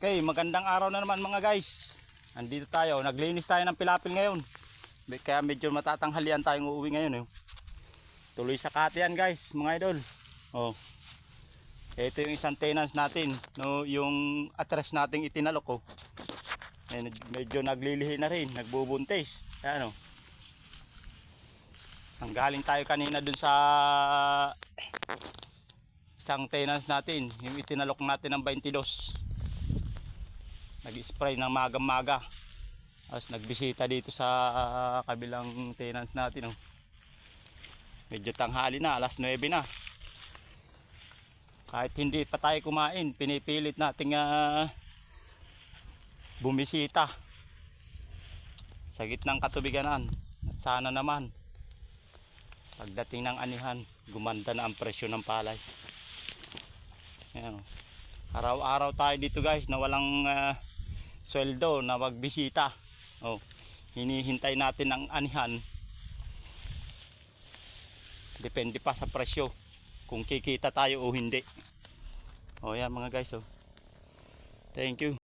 Okay, magandang araw na naman mga guys. Andito tayo, naglinis tayo ng pilapil ngayon. Kaya medyo matatanghalian tayong uuwi ngayon. Tuloy sa katiyan guys, mga idol. Oh. Ito yung isang tenants natin, no, yung atras nating itinalok. Medyo naglilihi na rin, nagbubuntis. Ano? Ang galing tayo kanina dun sa isang tenants natin, yung itinalok natin ng 22. Nag-spray ng maga-maga. Tapos nagbisita dito sa kabilang tenants natin. Medyo tanghali na, alas 9 na. Kahit hindi pa tayo kumain, pinipilit nating bumisita sa gitnang katubiganan. At sana naman pagdating ng anihan, gumanda na ang presyo ng palay. Ayan. Araw-araw tayo dito guys na walang sweldo na magbisita. Hinihintay natin ang anihan. Depende pa sa presyo kung kikita tayo o hindi. Yan mga guys. Thank you.